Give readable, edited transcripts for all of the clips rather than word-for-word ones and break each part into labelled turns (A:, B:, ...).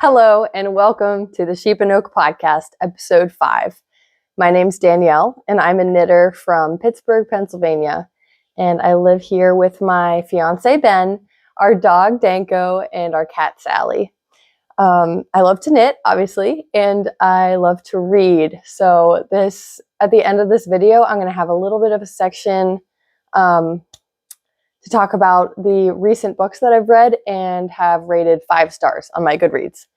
A: Hello and welcome to the Sheep and Oak podcast, episode 5. My name's Danielle and I'm a knitter from Pittsburgh, Pennsylvania. And I live here with my fiance, Ben, our dog, Danko, and our cat, Sally. I love to knit, obviously, and I love to read. So at the end of this video, I'm going to have a little bit of a section to talk about the recent books that I've read and have rated 5 stars on my Goodreads.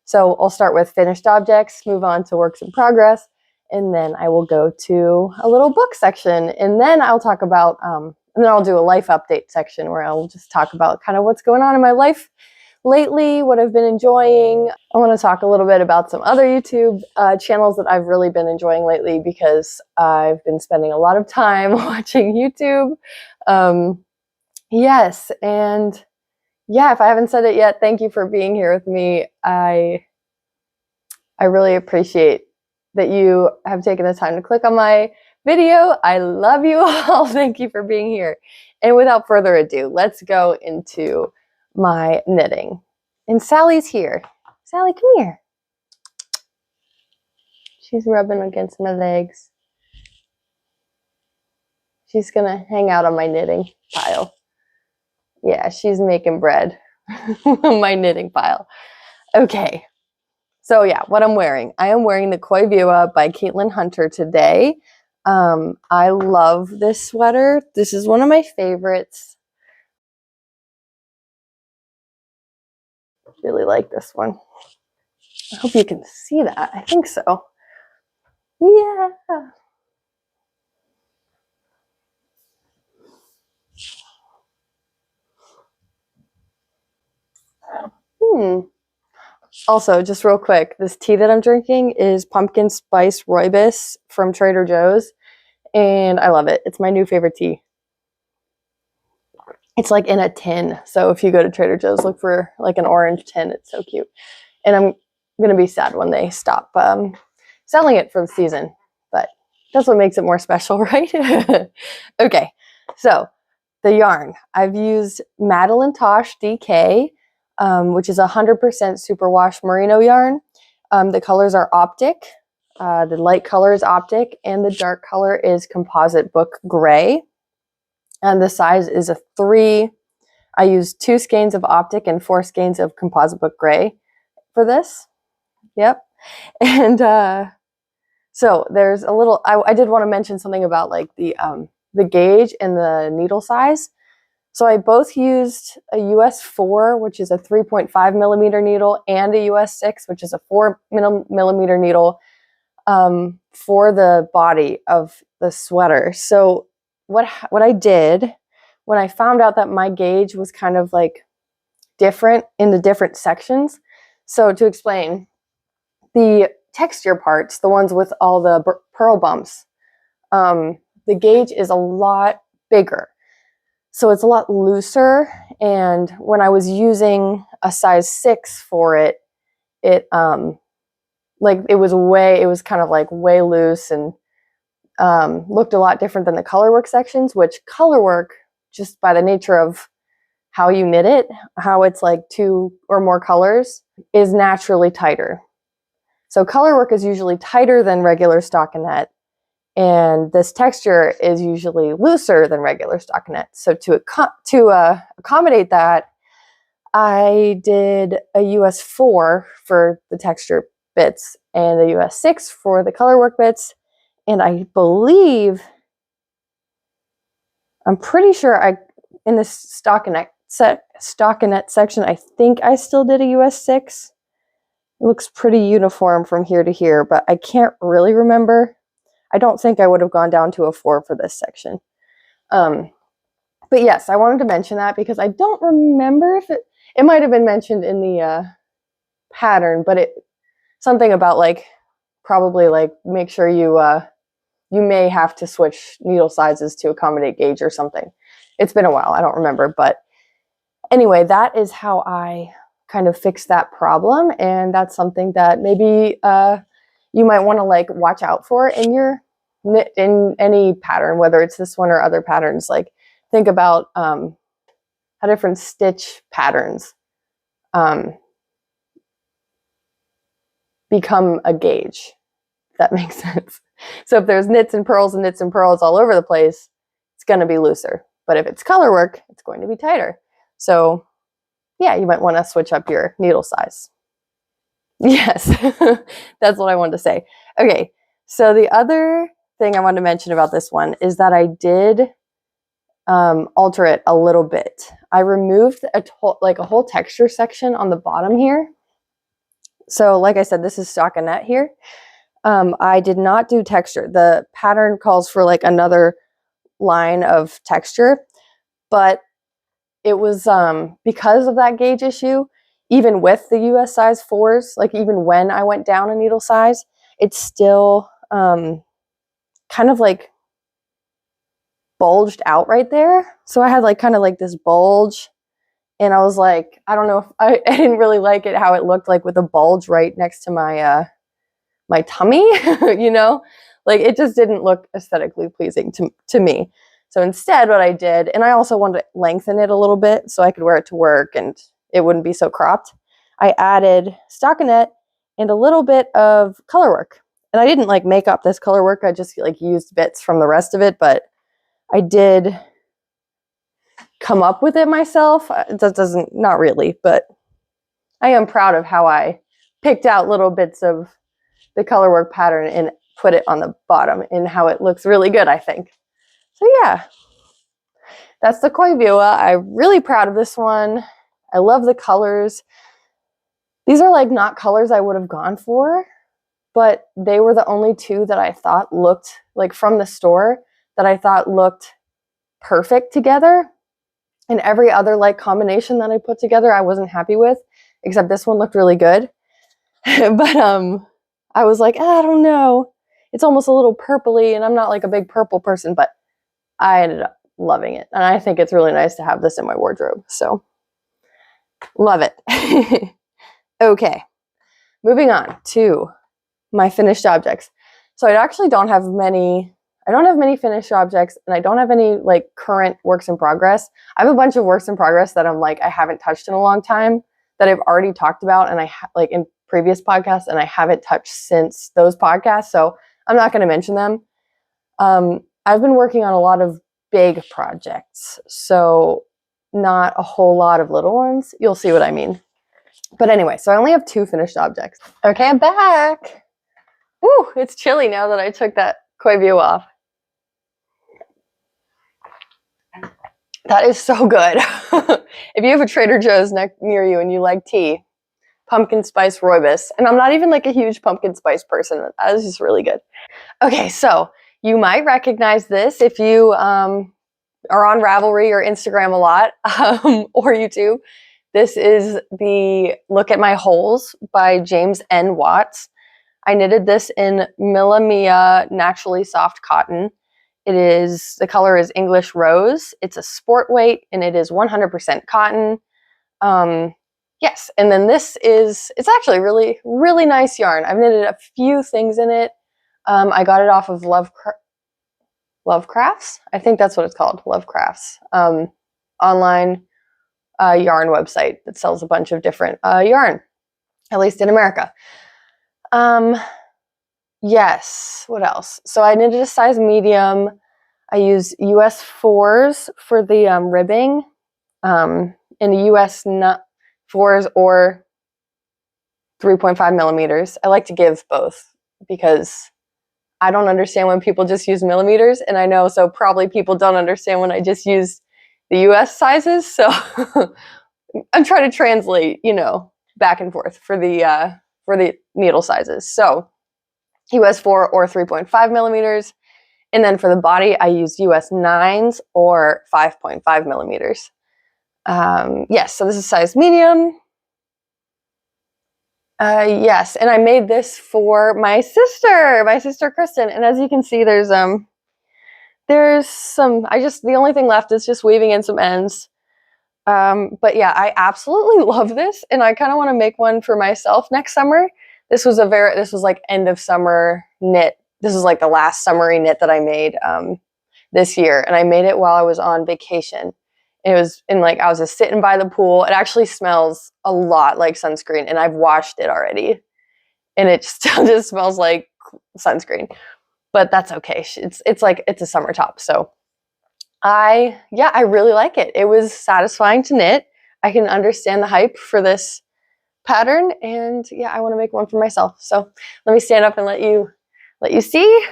A: So I'll start with finished objects, move on to works in progress, and then I will go to a little book section, and then I'll talk about, and then I'll do a life update section where I'll just talk about kind of what's going on in my life lately, what I've been enjoying. I want to talk a little bit about some other YouTube channels that I've really been enjoying lately because I've been spending a lot of time watching YouTube. Yes, and yeah, if I haven't said it yet, thank you for being here with me. I really appreciate that you have taken the time to click on my video. I love you all. Thank you for being here. And without further ado, let's go into my knitting. And Sally's here. Sally, come here. She's rubbing against my legs. She's gonna hang out on my knitting pile. Yeah, she's making bread on my knitting pile. Okay, so yeah, what I'm wearing. I am wearing the Koivua by Caitlin Hunter today. I love this sweater. This is one of my favorites. Really like this one. I hope you can see that. I think so. Yeah. Also, just real quick, this tea that I'm drinking is pumpkin spice rooibos from Trader Joe's, and I love it. It's my new favorite tea. It's like in a tin, so if you go to Trader Joe's, look for like an orange tin. It's so cute. And I'm going to be sad when they stop selling it for the season, but that's what makes it more special, right? Okay, so the yarn. I've used Montage DK, which is 100% superwash merino yarn. The colors are Optic. The light color is Optic, and the dark color is Composite Book Gray. And the size is a 3. I used 2 skeins of Optic and 4 skeins of Composite Book Gray for this. Yep. And so there's a little, I did want to mention something about like the gauge and the needle size. So I both used a US 4, which is a 3.5 millimeter needle, and a US 6, which is a 4 millimeter needle for the body of the sweater. So what I did when I found out that my gauge was kind of like different in the different sections. So to explain, the texture parts, the ones with all the pearl bumps, the gauge is a lot bigger. So it's a lot looser, and when I was using a size 6 for it, it was kind of like way loose and looked a lot different than the colorwork sections, which colorwork, just by the nature of how you knit it, how it's like 2 or more colors, is naturally tighter. So colorwork is usually tighter than regular stockinette, and this texture is usually looser than regular stockinette. So to accommodate that, I did a US 4 for the texture bits and a US 6 for the colorwork bits. And I'm pretty sure in the stockinette section, I think I still did a US 6. It looks pretty uniform from here to here, but I can't really remember. I don't think I would have gone down to a 4 for this section. But yes, I wanted to mention that because I don't remember if it might have been mentioned in the pattern, but something about like probably like make sure you may have to switch needle sizes to accommodate gauge or something. It's been a while, I don't remember, but anyway, that is how I kind of fixed that problem, and that's something that maybe you might want to like watch out for in your knit in any pattern, whether it's this one or other patterns. Like think about how different stitch patterns become a gauge, if that makes sense. So if there's knits and purls all over the place, it's going to be looser. But if it's color work, it's going to be tighter. So yeah, you might want to switch up your needle size. Yes, that's what I wanted to say. Okay, so the other thing I wanted to mention about this one is that I did alter it a little bit. I removed a whole texture section on the bottom here. So like I said, this is stockinette here. I did not do texture. The pattern calls for like another line of texture, but it was because of that gauge issue, even with the US size 4s, like even when I went down a needle size, it's still kind of like bulged out right there. So I had like kind of like this bulge, and I was like, I don't know if I didn't really like it how it looked like with a bulge right next to my my tummy, you know, like it just didn't look aesthetically pleasing to me. So instead what I did, and I also wanted to lengthen it a little bit so I could wear it to work and it wouldn't be so cropped, I added stockinette and a little bit of color work. And I didn't like make up this color work, I just like used bits from the rest of it, but I did come up with it myself. That not really, but I am proud of how I picked out little bits of the color work pattern and put it on the bottom and how it looks really good, I think. So yeah, that's the Koivua. I'm really proud of this one. I love the colors. These are like not colors I would have gone for, but they were the only two that I thought looked like from the store that I thought looked perfect together. And every other like combination that I put together, I wasn't happy with, except this one looked really good. But I was like, I don't know. It's almost a little purpley, and I'm not like a big purple person, but I ended up loving it. And I think it's really nice to have this in my wardrobe. So love it. Okay, moving on to my finished objects. So I actually don't have many finished objects, and I don't have any like current works in progress. I have a bunch of works in progress that I'm like, I haven't touched in a long time that I've already talked about, and I like in previous podcasts, and I haven't touched since those podcasts. So I'm not going to mention them. I've been working on a lot of big projects, so not a whole lot of little ones. You'll see what I mean. But anyway, so I only have 2 finished objects. Okay, I'm back. Woo, it's chilly now that I took that Koivua off. That is so good. If you have a Trader Joe's near you and you like tea, pumpkin spice rooibos. And I'm not even like a huge pumpkin spice person. That is just really good. Okay, so you might recognize this if you are on Ravelry or Instagram a lot, or YouTube. This is the Look at My Holes by James N. Watts. I knitted this in Milla Mia Naturally Soft Cotton. The color is English Rose. It's a sport weight, and it is 100% cotton. Yes, and then it's actually really, really nice yarn. I've knitted a few things in it. I got it off of Lovecrafts. I think that's what it's called, Lovecrafts. Online yarn website that sells a bunch of different yarn, at least in America. Yes, what else? So I knitted a size medium. I use US 4s for the ribbing, and the US 4s or 3.5 millimeters. I like to give both because I don't understand when people just use millimeters, and I know so probably people don't understand when I just use the US sizes. So I'm trying to translate, back and forth for the needle sizes. So US 4 or 3.5 millimeters. And then for the body, I use US 9s or 5.5 millimeters. Yes, so this is size medium. Yes, and I made this for my sister Kristen. And as you can see, there's some, the only thing left is just weaving in some ends. But yeah, I absolutely love this, and I kind of want to make one for myself next summer. This was like end of summer knit. This is like the last summery knit that I made this year, and I made it while I was on vacation. I was just sitting by the pool. It actually smells a lot like sunscreen, and I've washed it already. and it still just smells like sunscreen. But that's okay. It's like, it's a summer top. So I really like it. It was satisfying to knit. I can understand the hype for this pattern, and yeah, I want to make one for myself. So let me stand up and let you see.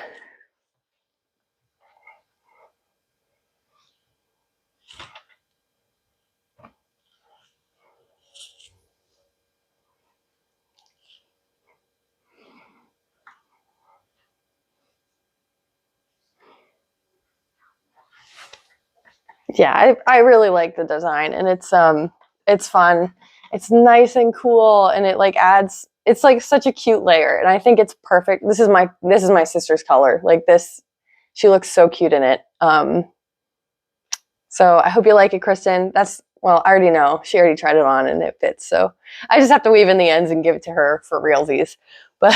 A: Yeah, I really like the design, and it's fun. It's nice and cool, and it like adds, it's like such a cute layer, and I think it's perfect. This is my sister's color. Like this, she looks so cute in it. So I hope you like it, Kristen. Well, I already know. She already tried it on and it fits. So I just have to weave in the ends and give it to her for realsies. But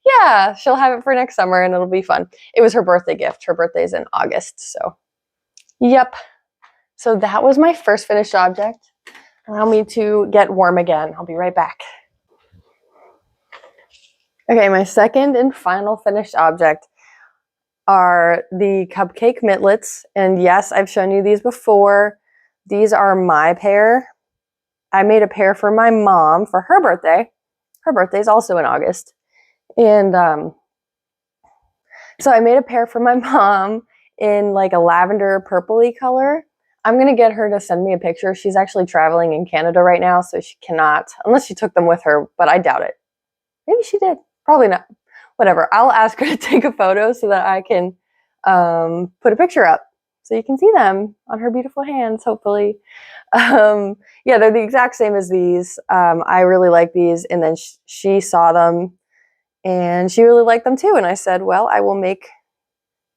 A: yeah, she'll have it for next summer and it'll be fun. It was her birthday gift. Her birthday's in August. So yep. So that was my first finished object. Allow me to get warm again. I'll be right back. Okay, my second and final finished object are the Cupcake Mittlets. And yes, I've shown you these before. These are my pair. I made a pair for my mom for her birthday. Her birthday's also in August. And so I made a pair for my mom in like a lavender purpley color. I'm going to get her to send me a picture. She's actually traveling in Canada right now, so she cannot, unless she took them with her, but I doubt it. Maybe she did. Probably not. Whatever. I'll ask her to take a photo so that I can put a picture up so you can see them on her beautiful hands, hopefully. Yeah, they're the exact same as these. I really like these, and then she saw them and she really liked them too. And I said, well, I will make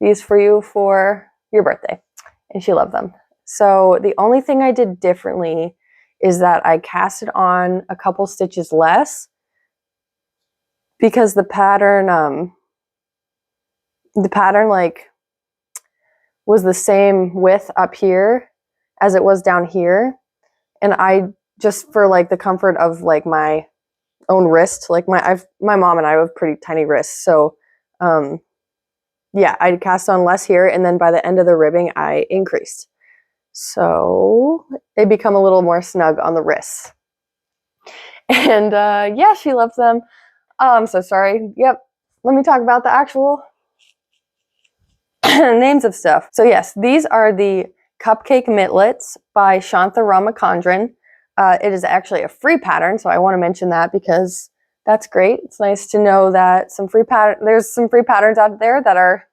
A: these for you for your birthday. And she loved them. So the only thing I did differently is that I casted on a couple stitches less, because the pattern like was the same width up here as it was down here. And I just, for like the comfort of like my own wrist, like my mom and I have pretty tiny wrists. So yeah, I cast on less here, and then by the end of the ribbing, I increased. So they become a little more snug on the wrists. And yeah, she loves them. I'm so sorry. Yep. Let me talk about the actual names of stuff. So yes, these are the Cupcake Mittlets by Shantha Ramachandran. It is actually a free pattern, so I want to mention that because that's great. It's nice to know that there's some free patterns out there that are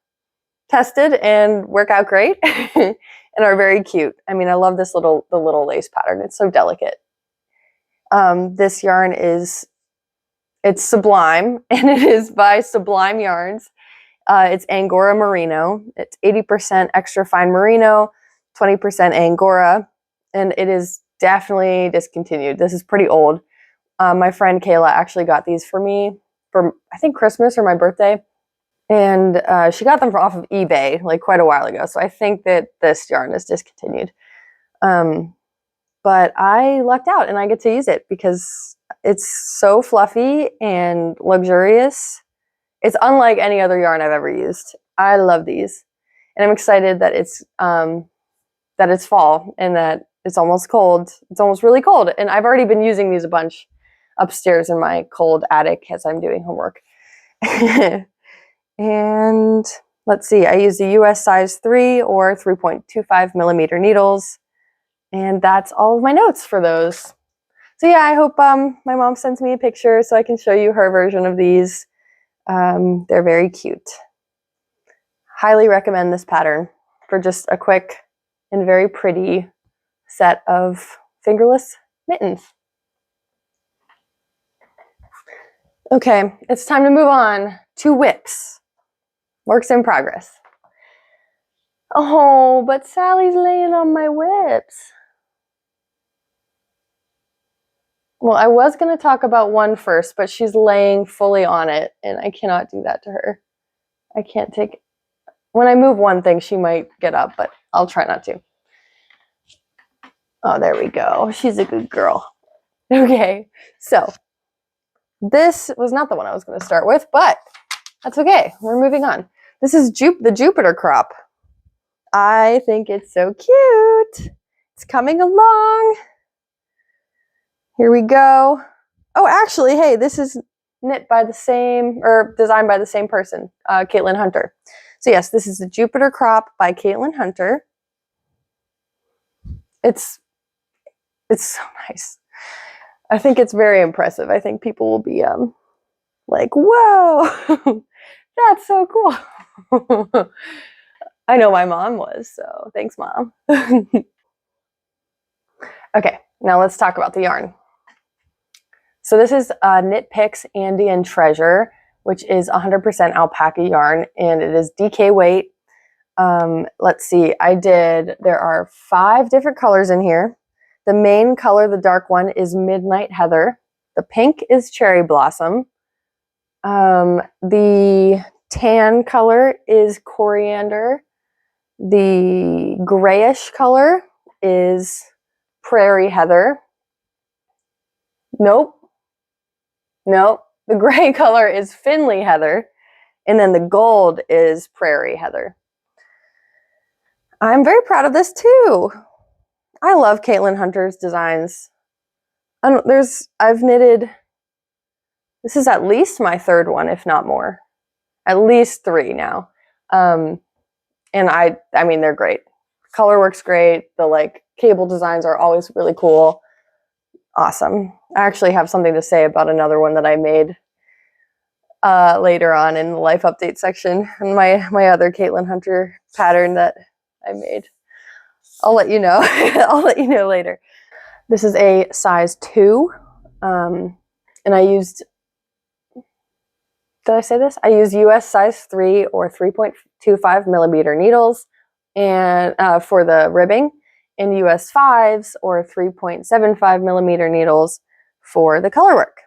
A: tested and work out great and are very cute. I mean, I love the little lace pattern. It's so delicate. This yarn it's Sublime, and it is by Sublime Yarns. It's Angora Merino. It's 80% extra fine merino, 20% Angora, and it is definitely discontinued. This is pretty old. My friend Kayla actually got these for me for, I think, Christmas or my birthday, and she got them off of eBay like quite a while ago. So I think that this yarn is discontinued. But I lucked out and I get to use it because it's so fluffy and luxurious. It's unlike any other yarn I've ever used. I love these. And I'm excited that it's fall and that it's almost cold. It's almost really cold. And I've already been using these a bunch upstairs in my cold attic as I'm doing homework. And let's see, I used a US size 3 or 3.25 millimeter needles. And that's all of my notes for those. So yeah, I hope my mom sends me a picture so I can show you her version of these. They're very cute. Highly recommend this pattern for just a quick and very pretty set of fingerless mittens. Okay, it's time to move on to whips. Works in progress. Oh, but Sally's laying on my whips. Well, I was going to talk about one first, but she's laying fully on it, and I cannot do that to her. I can't take... When I move one thing, she might get up, but I'll try not to. Oh, there we go. She's a good girl. Okay, so This was not the one I was going to start with, but that's okay. We're moving on. This is the Jupiter crop. I think it's so cute. It's coming along. Here we go. Oh, actually, hey, this is knit by the same, or designed by the same person, Caitlin Hunter. So yes, this is the Jupiter crop by Caitlin Hunter. It's so nice. I think it's very impressive. I think people will be like, whoa, that's so cool. I know my mom was, so thanks, Mom. Okay, now let's talk about the yarn. So this is Knit Picks Andean Treasure, which is 100% alpaca yarn, and it is DK weight. Let's see, there are 5 different colors in here. The main color, the dark one, is Midnight Heather. The pink is Cherry Blossom. The tan color is Coriander. The grayish color is Prairie Heather. Nope. The gray color is Finley Heather. And then the gold is Prairie Heather. I'm very proud of this too. I love Caitlin Hunter's designs. I've knitted, this is at least my 3rd one, if not more. At least 3 now. And I mean, they're great. Color works great. The cable designs are always really cool. Awesome. I actually have something to say about another one that I made later on in the life update section. And my other Caitlin Hunter pattern that I made. I'll let you know. I'll let you know later. This is a size 2. And I used, did I say this? I used US size 3 or 3.25 millimeter needles and for the ribbing, and US 5s or 3.75 millimeter needles for the color work.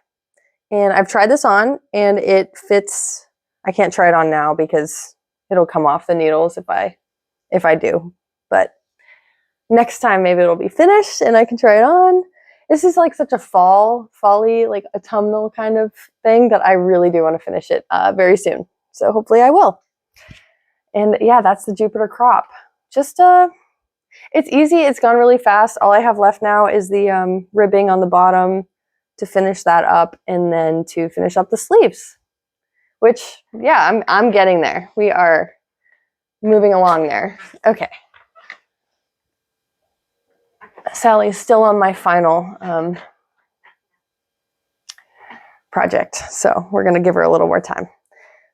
A: And I've tried this on and it fits. I can't try it on now because it'll come off the needles if I do. But next time maybe it'll be finished and I can try it on. This is like such a fall-y, like autumnal kind of thing that I really do want to finish it very soon. So hopefully I will. And yeah, that's the Jupiter crop. Just it's easy. It's gone really fast. All I have left now is the ribbing on the bottom to finish that up, and then to finish up the sleeves. Which, yeah, I'm getting there. We are moving along there. Okay. Sally's still on my final project, so we're going to give her a little more time.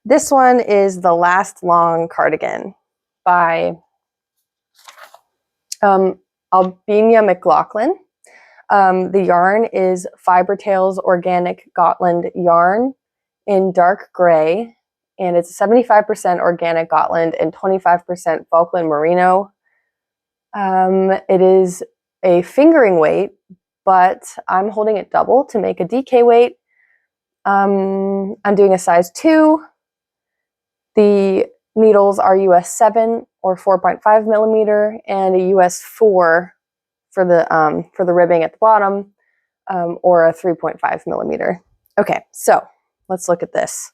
A: This one is the Lastlong cardigan by Ailbiona McLochlainn. The yarn is Fiber Tales Organic Gotland yarn in dark gray, and it's 75% organic Gotland and 25% Falkland Merino. It is a fingering weight, but I'm holding it double to make a DK weight. I'm doing a size 2. The needles are US 7 or 4.5 millimeter, and a US 4 for the ribbing at the bottom, or a 3.5 millimeter. Okay, so let's look at this.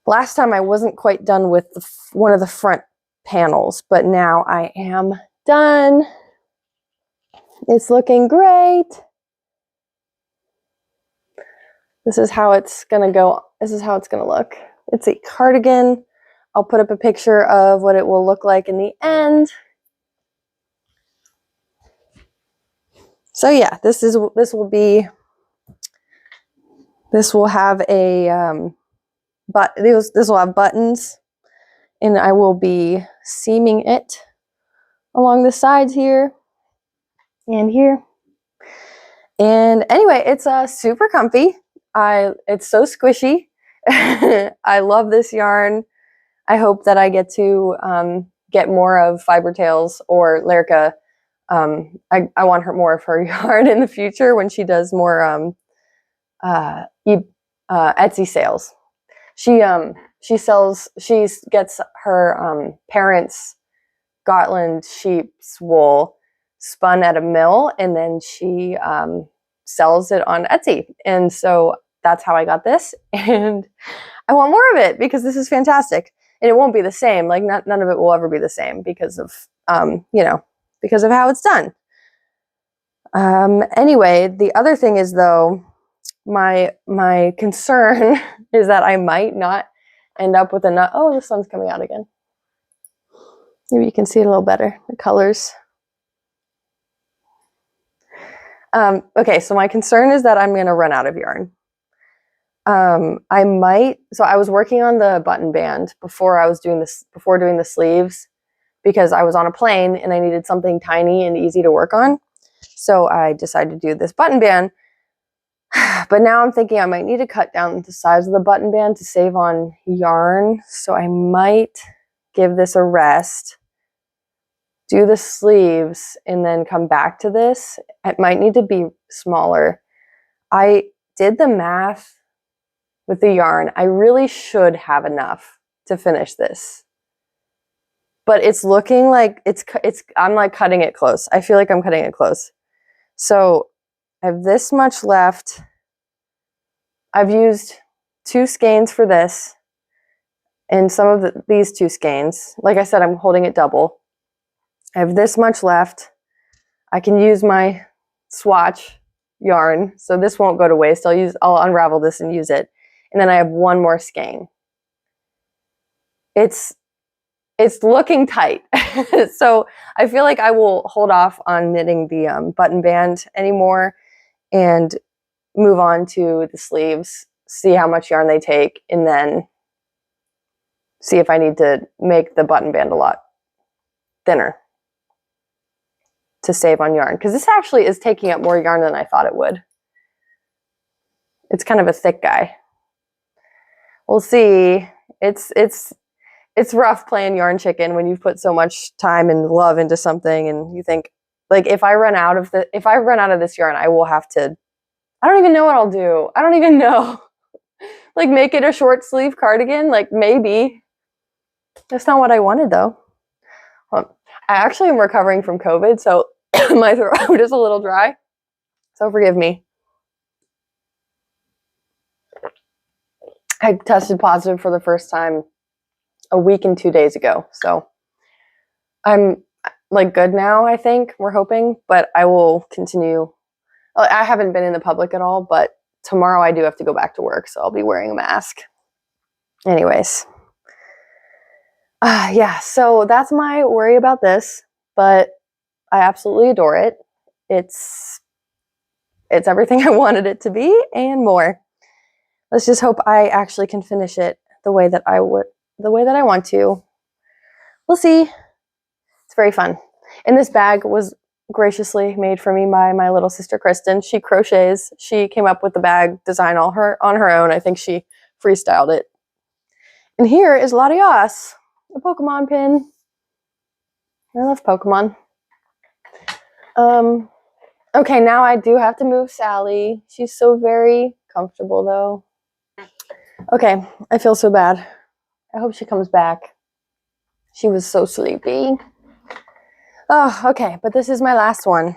A: Last time I wasn't quite done with one of the front panels, but now I am done. It's looking great. This is how it's gonna go. This is how it's gonna look. It's a cardigan. I'll put up a picture of what it will look like in the end. So yeah, this will have a this will have buttons, and I will be seaming it along the sides here and here. And anyway, it's super comfy. It's so squishy. I love this yarn. I hope that I get to get more of Fiber Tales or Lerka. I want more of her yarn in the future when she does more Etsy sales. She gets her parents' Gotland sheep's wool spun at a mill, and then she sells it on Etsy. And so that's how I got this. And I want more of it because this is fantastic. And it won't be the same. Like none of it will ever be the same because of, you know, because of how it's done. Anyway, the other thing is though, my concern is that I might not end up with enough. Oh, the sun's coming out again. Maybe you can see it a little better, the colors. Okay, so my concern is that I'm going to run out of yarn. I might, so I was working on the button band before doing the sleeves, because I was on a plane and I needed something tiny and easy to work on. So I decided to do this button band. But now I'm thinking I might need to cut down the size of the button band to save on yarn. So I might give this a rest, do the sleeves, and then come back to this. It might need to be smaller. I did the math with the yarn. I really should have enough to finish this. But it's looking like I'm like cutting it close. I feel like I'm cutting it close. So I have this much left. I've used 2 skeins for this and some of these 2 skeins. Like I said, I'm holding it double. I have this much left. I can use my swatch yarn, so this won't go to waste. I'll unravel this and use it. And then I have 1 more skein. It's looking tight. So I feel like I will hold off on knitting the button band anymore and move on to the sleeves, see how much yarn they take, and then see if I need to make the button band a lot thinner to save on yarn, because this actually is taking up more yarn than I thought it would. It's kind of a thick guy. We'll see. It's rough playing yarn chicken when you've put so much time and love into something, and you think, like, if I run out of this yarn, I will have to, I don't even know what I'll do. I don't even know. Like, make it a short sleeve cardigan? Like, maybe. That's not what I wanted, though. I actually am recovering from COVID, so my throat is a little dry. So forgive me. I tested positive for the first time a week and 2 days ago. So I'm like good now, I think. We're hoping, but I will continue. I haven't been in the public at all, but tomorrow I do have to go back to work, so I'll be wearing a mask. Anyways. Yeah, so that's my worry about this, but I absolutely adore it. It's everything I wanted it to be and more. Let's just hope I actually can finish it the way that I want to. We'll see. It's very fun. And this bag was graciously made for me by my little sister Kristen. She crochets. She came up with the bag design on her own. I think she freestyled it. And here is Latias, a Pokemon pin. I love Pokemon. Okay, now I do have to move Sally. She's so very comfortable though. Okay, I feel so bad. I hope she comes back. She was so sleepy. Oh, okay, but this is my last one.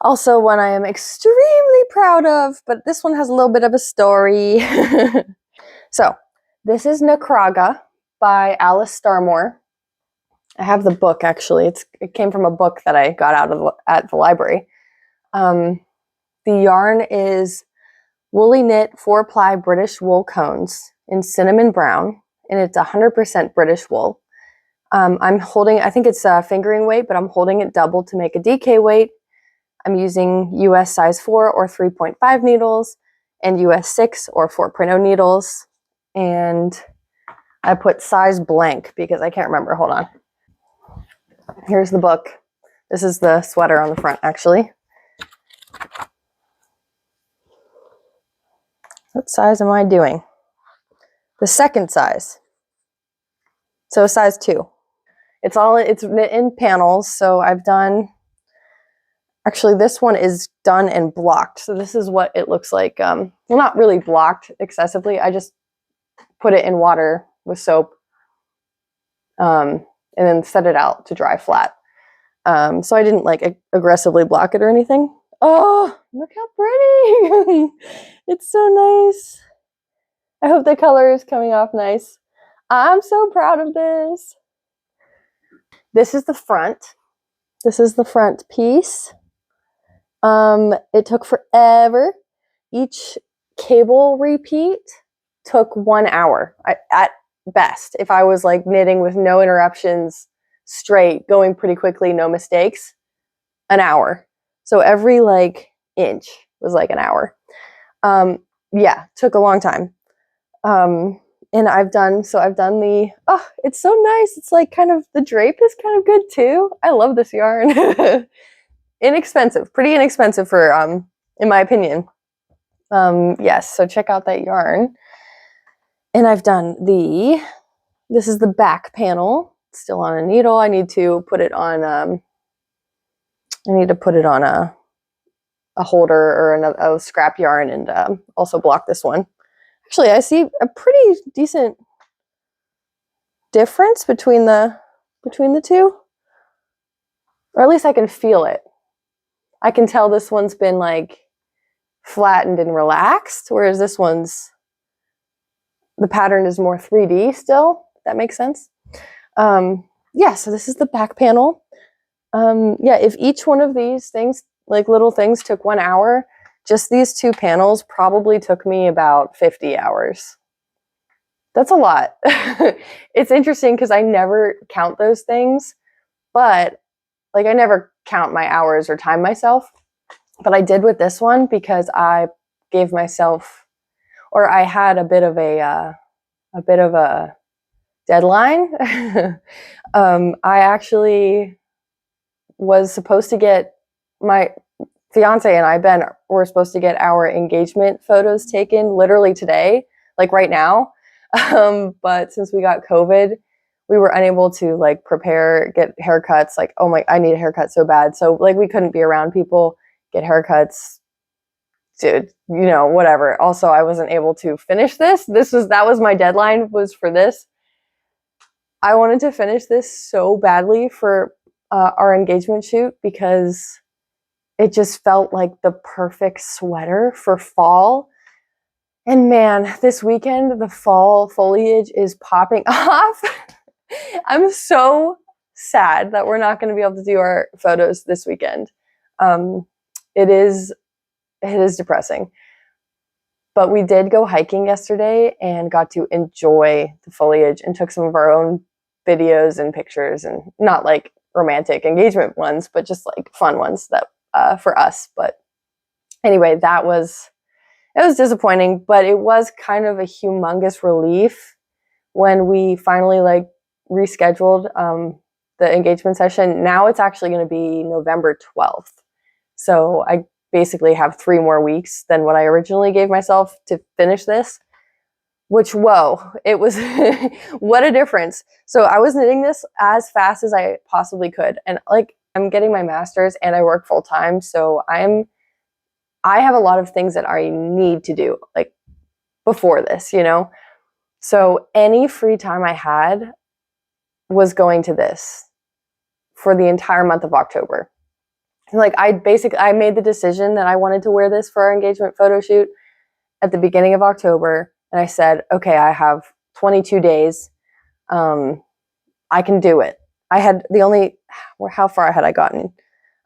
A: Also one I am extremely proud of, but this one has a little bit of a story. So, this is Craga by Alice Starmore. I have the book, actually. It came from a book that I got at the library. The yarn is woolly knit 4-ply British wool cones in cinnamon brown, and it's 100% British wool. I'm holding, I think it's a fingering weight, but I'm holding it double to make a DK weight. I'm using US size 4 or 3.5 needles and US 6 or 4.0 needles. And I put size blank because I can't remember. Hold on. Here's the book. This is the sweater on the front, actually. What size am I doing? The second size. So size 2. It's in panels, so I've done, actually this one is done and blocked. So this is what it looks like. Well, not really blocked excessively. I just put it in water with soap and then set it out to dry flat. So I didn't like aggressively block it or anything. Oh, Look how pretty. It's so nice. I hope the color is coming off nice. I'm so proud of this. This is the front. This is the front piece. It took forever. Each cable repeat took 1 hour at best. If I was like knitting with no interruptions, straight, going pretty quickly, no mistakes, an hour. So every like inch was like an hour. Yeah, took a long time. And I've done the, oh, it's so nice. It's like kind of, the drape is kind of good too. I love this yarn. Inexpensive, pretty inexpensive for, in my opinion. Yes, so check out that yarn. And I've done this is the back panel, it's still on a needle. I need to put it on, a holder or a scrap yarn, and also block this one. Actually, I see a pretty decent difference between the two, or at least I can feel it. I can tell this one's been like flattened and relaxed, whereas this one's, the pattern is more 3D still, if that makes sense. Yeah, so this is the back panel. Yeah, if each one of these things, like little things, took 1 hour, just these two panels probably took me about 50 hours. That's a lot. It's interesting because I never count those things, but like I never count my hours or time myself. But I did with this one because I gave myself, or I had a bit of a deadline. I actually was supposed to get, my fiance and I, Ben, were supposed to get our engagement photos taken literally today, like right now. But since we got COVID, we were unable to like prepare, get haircuts. Like, oh my, I need a haircut so bad. So like we couldn't be around people, get haircuts, dude, you know, whatever. Also, I wasn't able to finish this. That was my deadline, was for this. I wanted to finish this so badly for our engagement shoot because it just felt like the perfect sweater for fall. And man, this weekend, the fall foliage is popping off. I'm so sad that we're not going to be able to do our photos this weekend. It is depressing. But we did go hiking yesterday and got to enjoy the foliage and took some of our own videos and pictures, and not like romantic engagement ones, but just like fun ones that for us. But anyway, it was disappointing, but it was kind of a humongous relief when we finally like rescheduled the engagement session. Now it's actually going to be November 12th. So I basically have 3 more weeks than what I originally gave myself to finish this, which, whoa, it was, what a difference. So I was knitting this as fast as I possibly could. And like, I'm getting my master's and I work full time. So I have a lot of things that I need to do like before this, you know? So any free time I had was going to this for the entire month of October. Like I made the decision that I wanted to wear this for our engagement photo shoot at the beginning of October. And I said, okay, I have 22 days. I can do it. I had how far had I gotten?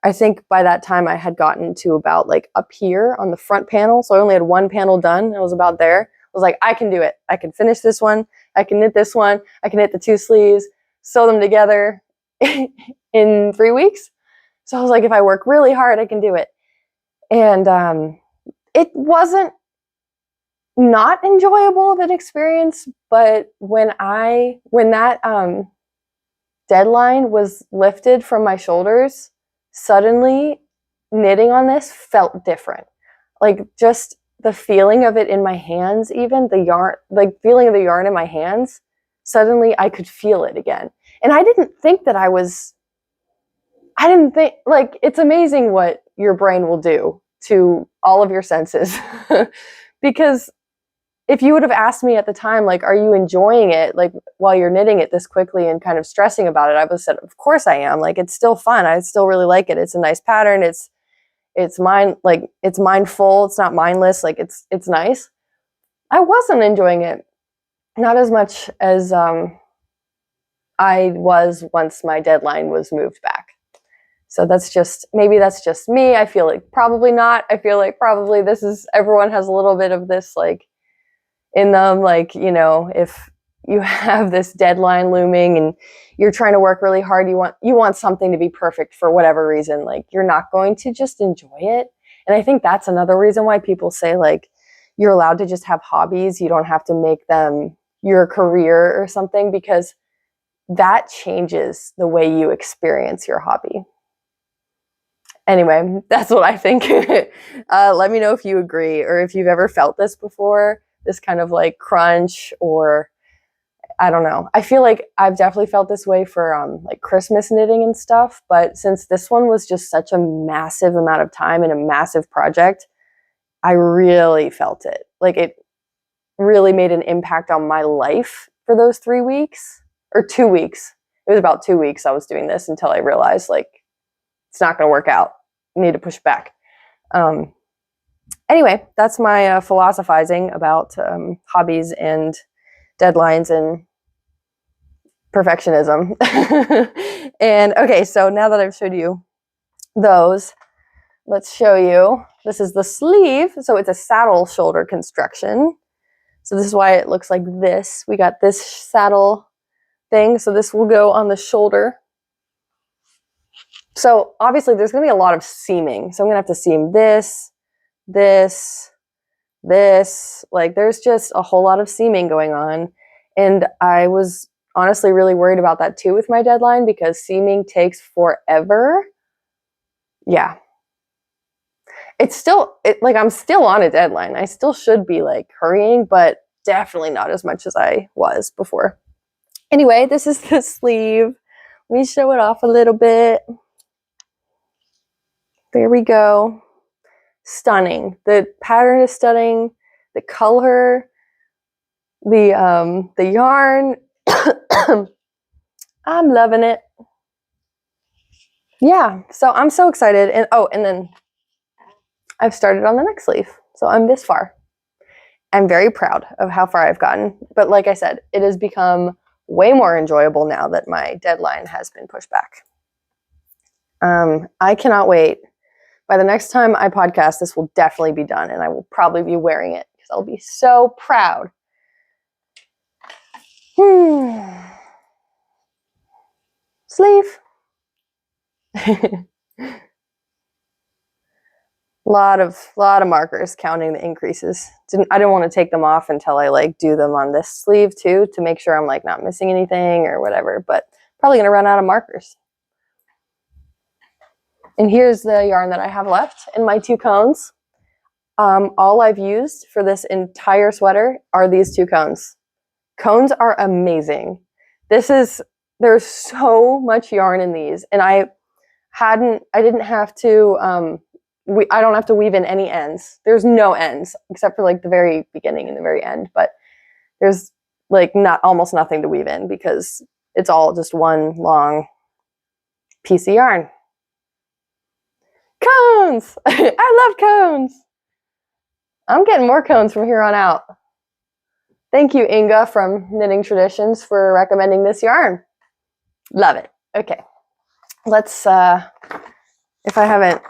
A: I think by that time I had gotten to about like up here on the front panel. So I only had 1 panel done. It was about there. I was like, I can do it. I can finish this one. I can knit this one. I can knit the 2 sleeves, sew them together in 3 weeks. So I was like, if I work really hard, I can do it. And it wasn't not enjoyable of an experience, but when that deadline was lifted from my shoulders, suddenly knitting on this felt different. Like just the feeling of it in my hands, even the yarn, like feeling of the yarn in my hands, suddenly I could feel it again. And I didn't think, like, it's amazing what your brain will do to all of your senses. Because if you would have asked me at the time, like, are you enjoying it, like, while you're knitting it this quickly and kind of stressing about it, I would have said, of course I am. Like, it's still fun. I still really like it. It's a nice pattern. It's It's it's mindful. It's not mindless. Like it's nice. I wasn't enjoying it. Not as much as I was once my deadline was moved back. So maybe that's just me. I feel like probably not. I feel like probably everyone has a little bit of this like in them. Like, you know, if you have this deadline looming and you're trying to work really hard, you want something to be perfect for whatever reason. Like you're not going to just enjoy it. And I think that's another reason why people say like you're allowed to just have hobbies. You don't have to make them your career or something, because that changes the way you experience your hobby. Anyway, that's what I think. Let me know if you agree, or if you've ever felt this before, this kind of like crunch, or I don't know. I feel like I've definitely felt this way for like Christmas knitting and stuff, but since this one was just such a massive amount of time and a massive project, I really felt it. Like it really made an impact on my life for those 3 weeks or 2 weeks. It was about 2 weeks I was doing this until I realized like it's not going to work out. I need to push back. Anyway, that's my philosophizing about hobbies and deadlines and perfectionism. And okay, so now that I've showed you those, let's show you. This is the sleeve. So it's a saddle shoulder construction. So this is why it looks like this. We got this saddle thing. So this will go on the shoulder. So obviously there's going to be a lot of seaming. So I'm going to have to seam this, this, this. Like there's just a whole lot of seaming going on. And I was honestly really worried about that too with my deadline, because seaming takes forever. Yeah. I'm still on a deadline. I still should be like hurrying, but definitely not as much as I was before. Anyway, this is the sleeve. Let me show it off a little bit. There we go. Stunning. The pattern is stunning. The color, the yarn. I'm loving it. Yeah, so I'm so excited. And then I've started on the next sleeve. So I'm this far. I'm very proud of how far I've gotten. But like I said, it has become way more enjoyable now that my deadline has been pushed back. I cannot wait. By the next time I podcast, this will definitely be done, and I will probably be wearing it because I'll be so proud. Sleeve. lot of markers counting the increases. I didn't want to take them off until I like do them on this sleeve too, to make sure I'm like not missing anything or whatever, but probably gonna run out of markers. And here's the yarn that I have left in my 2 cones. All I've used for this entire sweater are these 2 cones. Cones are amazing. There's so much yarn in these, and I didn't have to, I don't have to weave in any ends. There's no ends except for like the very beginning and the very end, but there's like almost nothing to weave in because it's all just one long piece of yarn. Cones! I love cones! I'm getting more cones from here on out. Thank you, Inga from Knitting Traditions, for recommending this yarn. Love it. Okay. Let's, if I haven't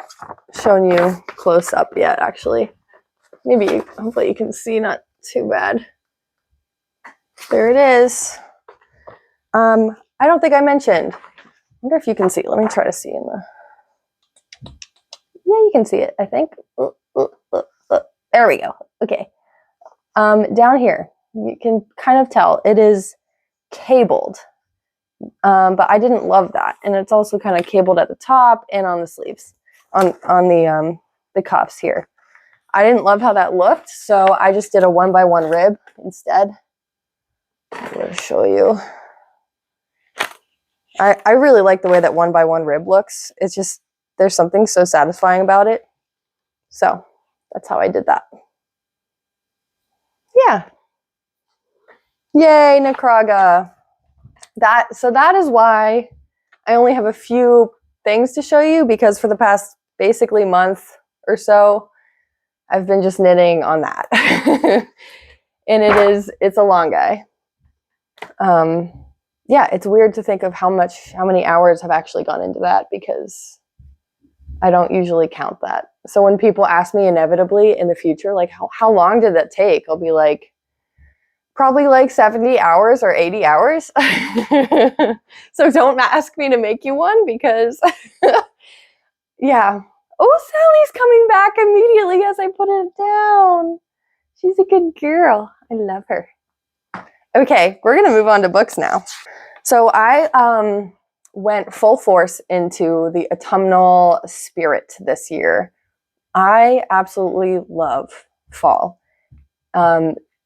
A: shown you close up yet, actually, hopefully you can see, not too bad. There it is. I don't think I mentioned. I wonder if you can see. Let me try to see in the... Yeah, you can see it, I think. There we go. Okay. Down here, you can kind of tell it is cabled, but I didn't love that. And it's also kind of cabled at the top and on the sleeves, on the cuffs here. I didn't love how that looked, so I just did a 1x1 rib instead. I'm going to show you. I really like the way that 1x1 rib looks. It's just, there's something so satisfying about it. So that's how I did that. Yeah. Yay, Craga. So that is why I only have a few things to show you, because for the past basically month or so, I've been just knitting on that. And it's a long guy. Yeah, it's weird to think of how many hours have actually gone into that, because I don't usually count that. So when people ask me inevitably in the future, like, how long did that take? I'll be like, probably like 70 hours or 80 hours. So don't ask me to make you one, because yeah. Oh, Sally's coming back immediately as I put it down. She's a good girl. I love her. Okay, we're gonna move on to books now. So I went full force into the autumnal spirit this year. I absolutely love fall.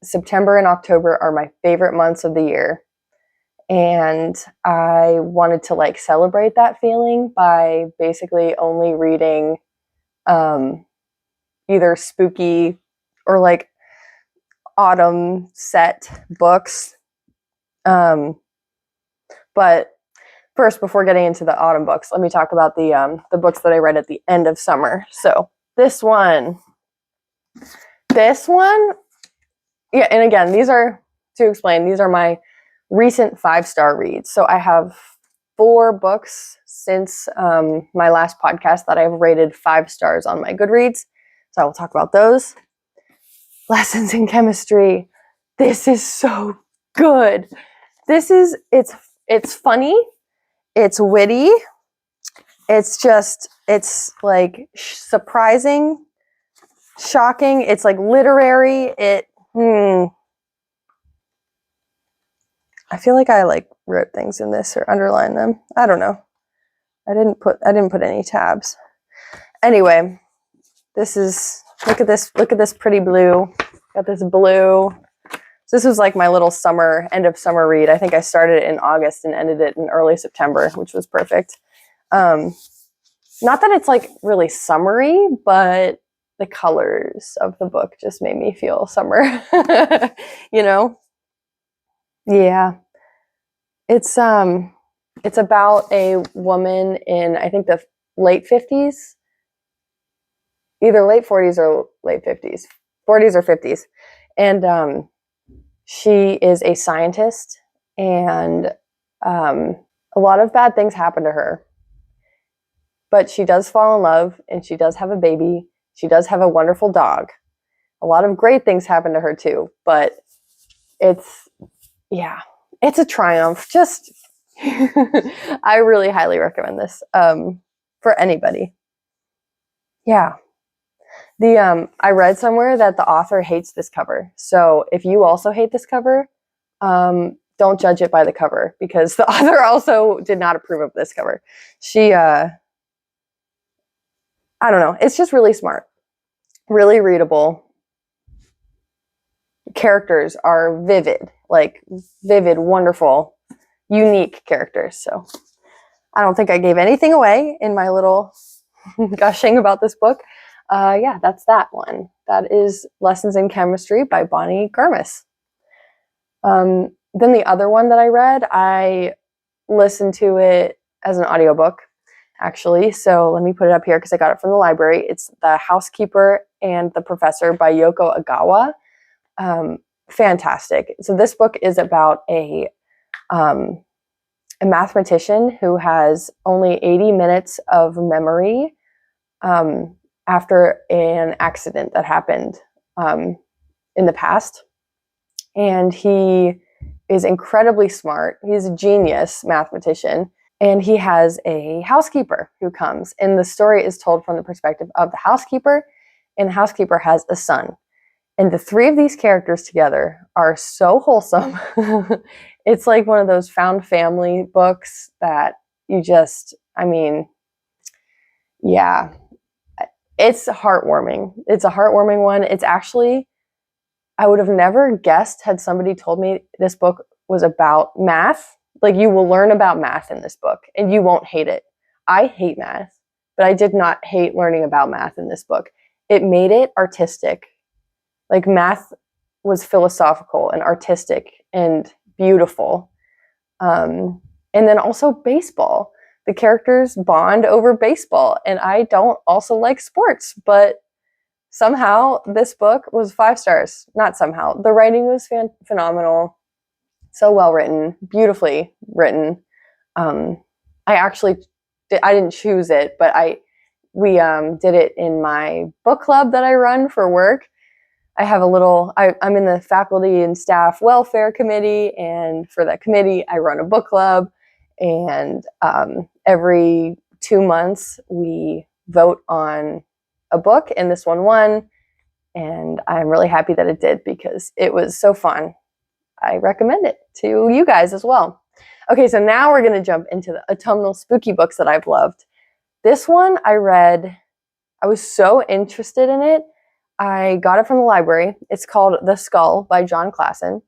A: September and October are my favorite months of the year. And I wanted to like celebrate that feeling by basically only reading either spooky or like autumn set books. But first, before getting into the autumn books, let me talk about the books that I read at the end of summer. So this one, yeah, and again, these are my recent 5-star reads. So I have 4 books since my last podcast that I've rated 5 stars on my Goodreads. So I will talk about those. Lessons in Chemistry. This is so good. It's funny. It's witty. It's like surprising, shocking. It's like literary. I feel like I like wrote things in this or underlined them. I don't know. I didn't put any tabs. Anyway, look at this pretty blue. Got this blue. So this was like my little end of summer read. I think I started it in August and ended it in early September, which was perfect. Not that it's like really summery, but the colors of the book just made me feel summer. You know? Yeah. It's about a woman in, I think, the late 50s. Either late 40s or late 50s. 40s or 50s. And she is a scientist, and a lot of bad things happen to her. But she does fall in love, and she does have a baby. She does have a wonderful dog. A lot of great things happen to her too, but it's a triumph. Just, I really highly recommend this for anybody. Yeah. I read somewhere that the author hates this cover. So if you also hate this cover, don't judge it by the cover, because the author also did not approve of this cover. She, I don't know. It's just really smart, really readable. Characters are vivid, wonderful, unique characters. So I don't think I gave anything away in my little gushing about this book. Yeah, that's that one. That is Lessons in Chemistry by Bonnie Garmus. Then the other one that I read, I listened to it as an audiobook, actually. So let me put it up here because I got it from the library. It's The Housekeeper and the Professor by Yōko Ogawa. Fantastic. So this book is about a mathematician who has only 80 minutes of memory after an accident that happened in the past. And he is incredibly smart. He's a genius mathematician. And he has a housekeeper who comes. And the story is told from the perspective of the housekeeper. And the housekeeper has a son. And the 3 of these characters together are so wholesome. It's like one of those found family books that you just, yeah. It's heartwarming. It's a heartwarming one. It's actually, I would have never guessed had somebody told me this book was about math. Like, you will learn about math in this book and you won't hate it. I hate math, but I did not hate learning about math in this book. It made it artistic. Like, math was philosophical and artistic and beautiful. And then also baseball. the characters bond over baseball, and I don't also like sports, but somehow this book was 5 stars. Not somehow. The writing was phenomenal. So well written, beautifully written. I actually, I didn't choose it, but we did it in my book club that I run for work. I have I'm in the faculty and staff welfare committee, and for that committee, I run a book club, and every 2 months, we vote on a book, and this one won, and I'm really happy that it did because it was so fun. I recommend it to you guys as well. Okay, so now we're going to jump into the autumnal spooky books that I've loved. This one I read, I was so interested in it. I got it from the library. It's called The Skull by Jon Klassen.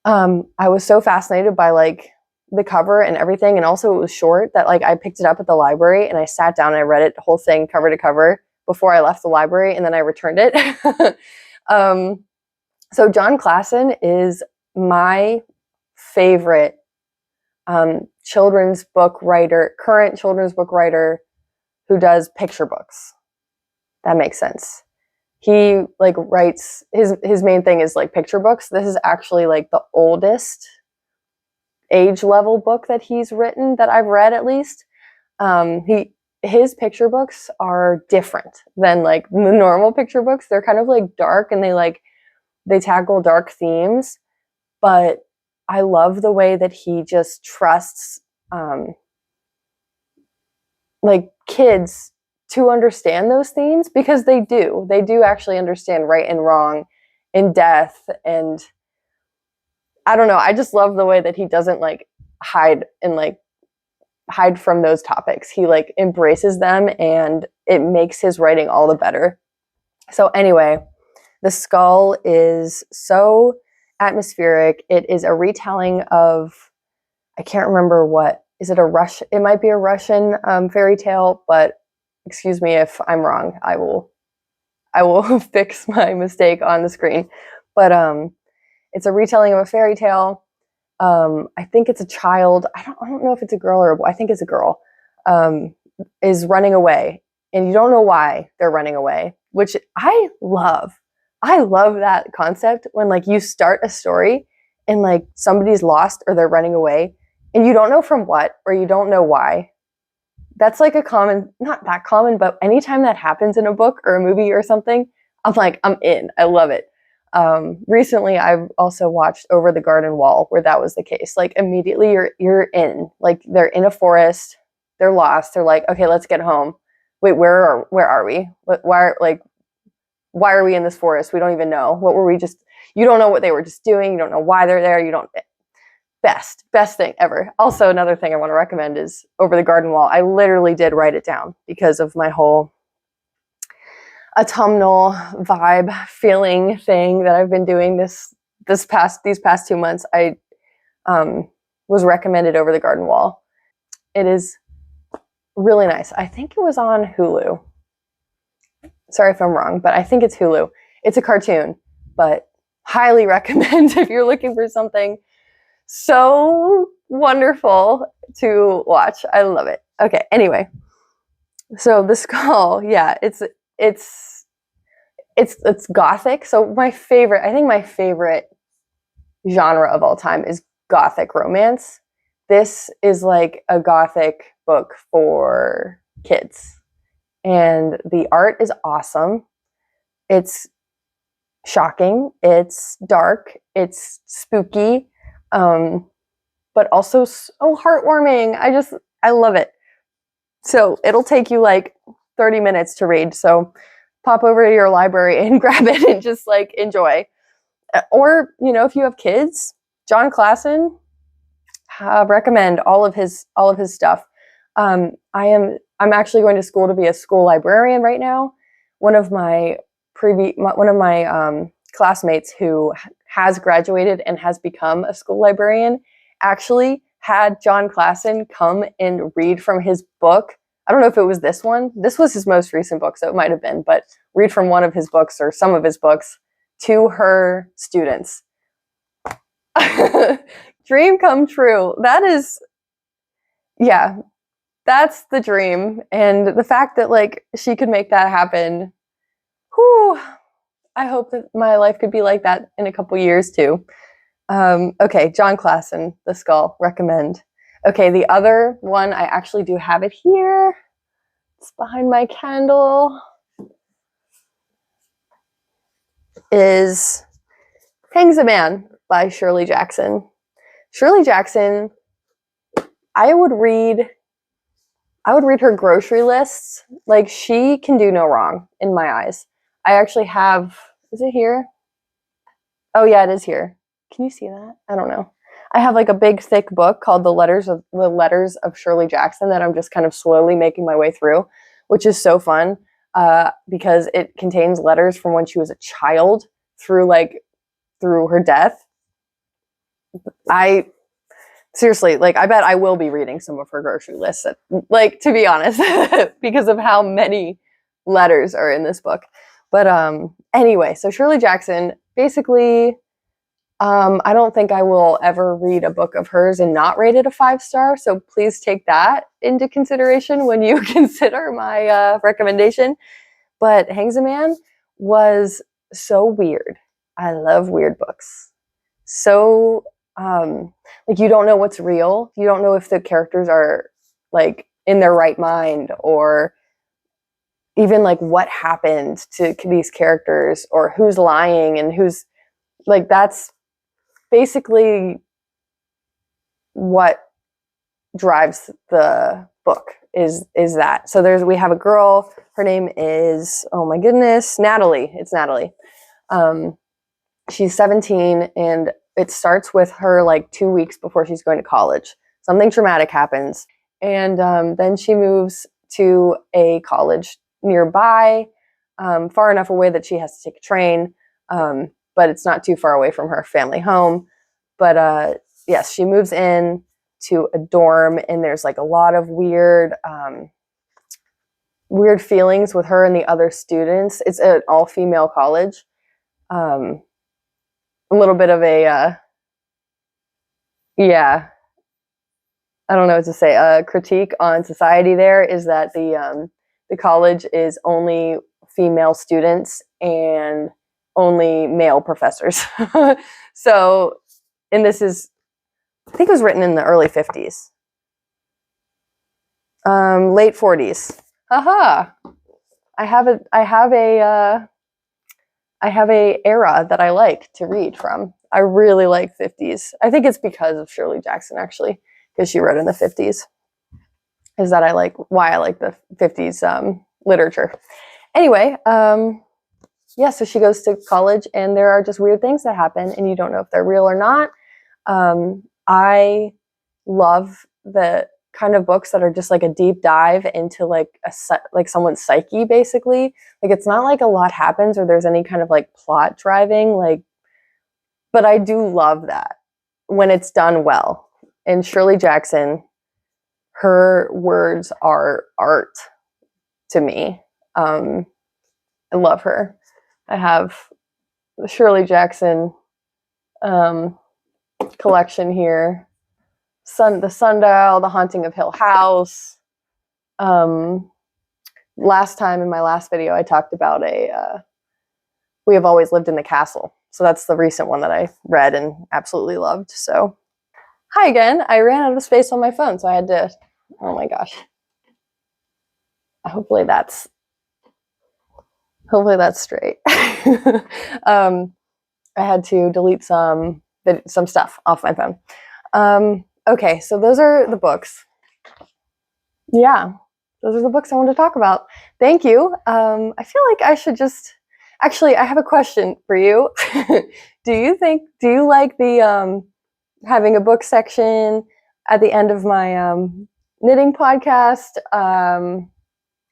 A: I was so fascinated by like the cover and everything, and also it was short that like I picked it up at the library and I sat down and I read it, the whole thing cover to cover before I left the library, and then I returned it. So Jon Klassen is my favorite children's book writer, current children's book writer who does picture books. That makes sense. He like writes, his main thing is like picture books. This is actually like the oldest age level book that he's written that I've read, at least. His picture books are different than like the normal picture books. They're kind of like dark, and they tackle dark themes, but I love the way that he just trusts like kids to understand those themes, because they do actually understand right and wrong and death, and I don't know, I just love the way that he doesn't like hide from those topics. He like embraces them, and it makes his writing all the better. So anyway, The Skull is so atmospheric. It is a retelling of, I can't remember what, is it a Russian? It might be a Russian fairy tale, but excuse me if I'm wrong. I will fix my mistake on the screen. But it's a retelling of a fairy tale. I think it's a child. I don't know if it's a girl or a boy. I think it's a girl. Is running away, and you don't know why they're running away, which I love. I love that concept when like you start a story and like somebody's lost or they're running away and you don't know from what, or you don't know why. That's like not that common, but anytime that happens in a book or a movie or something, I'm in. I love it. Recently I've also watched Over the Garden Wall, where that was the case. Like immediately you're in, like they're in a forest, they're lost. They're like, okay, let's get home. Wait, where are we? Why are we in this forest? We don't even know. What were we just, you don't know what they were just doing. You don't know why they're there. Best thing ever. Also, another thing I want to recommend is Over the Garden Wall. I literally did write it down because of my whole autumnal vibe feeling thing that I've been doing these past 2 months. I was recommended Over the Garden Wall. It is really nice. I think it was on Hulu. Sorry if I'm wrong, but I think it's Hulu. It's a cartoon, but highly recommend if you're looking for something so wonderful to watch. I love it. Okay, anyway. So The Skull, yeah, it's gothic. So I think my favorite genre of all time is gothic romance. This is like a gothic book for kids. And the art is awesome. It's shocking. It's dark. It's spooky. But also so heartwarming. I love it. So it'll take you like 30 minutes to read. So pop over to your library and grab it and just like enjoy. Or, if you have kids, Jon Klassen, recommend all of his stuff. I'm actually going to school to be a school librarian right now. One of my classmates who has graduated and has become a school librarian actually had Jon Klassen come and read from his book. I don't know if it was this one. This was his most recent book, so it might have been, but read from one of his books or some of his books to her students. Dream come true. That is, yeah. that's the dream. And the fact that like she could make that happen, whew, I hope that my life could be like that in a couple years too. Okay, Jon Klassen, The Skull, recommend. Okay, the other one, I actually do have it here. It's behind my candle. Is Hangsaman by Shirley Jackson. Shirley Jackson, I would read her grocery lists. Like, she can do no wrong in my eyes. I actually have, is it here? Oh yeah, it is here. Can you see that? I don't know. I have like a big thick book called The Letters of Shirley Jackson that I'm just kind of slowly making my way through, which is so fun because it contains letters from when she was a child through her death. Seriously, like, I bet I will be reading some of her grocery lists, like, to be honest, because of how many letters are in this book. But anyway, so Shirley Jackson, basically, I don't think I will ever read a book of hers and not rate it a 5-star, so please take that into consideration when you consider my recommendation. But Hangsaman was so weird. I love weird books. So, like, you don't know what's real. You don't know if the characters are, like, in their right mind, or even, like, what happened to these characters, or who's lying and who's, like, that's basically what drives the book is that. So we have a girl, her name is, oh my goodness, Natalie. It's Natalie. She's 17, and it starts with her like 2 weeks before she's going to college. Something traumatic happens, and then she moves to a college nearby, far enough away that she has to take a train, but it's not too far away from her family home. But yes, she moves in to a dorm, and there's like a lot of weird feelings with her and the other students. It's an all-female college. A little bit of a, yeah, I don't know what to say. A critique on society there is that the college is only female students and only male professors. So, and this is, I think it was written in the early 50s. Late 40s. Haha. I have a era that I like to read from. I really like 50s. I think it's because of Shirley Jackson, actually, because she wrote in the 50s. Is that why I like the 50s literature. Anyway, yeah, so she goes to college, and there are just weird things that happen, and you don't know if they're real or not. I love the kind of books that are just like a deep dive into like someone's psyche, basically. Like, it's not like a lot happens or there's any kind of like plot driving, like, but I do love that when it's done well. And Shirley Jackson, her words are art to me. I love her. I have the Shirley Jackson collection here. The Sundial, The Haunting of Hill House. Last time in my last video, I talked about We Have Always Lived in the Castle. So that's the recent one that I read and absolutely loved. So, hi again. I ran out of space on my phone, so I had to, oh my gosh. Hopefully that's straight. I had to delete some stuff off my phone. Okay, so those are the books. Yeah, those are the books I wanted to talk about. Thank you. I feel like I should just... Actually, I have a question for you. Do you like the having a book section at the end of my knitting podcast?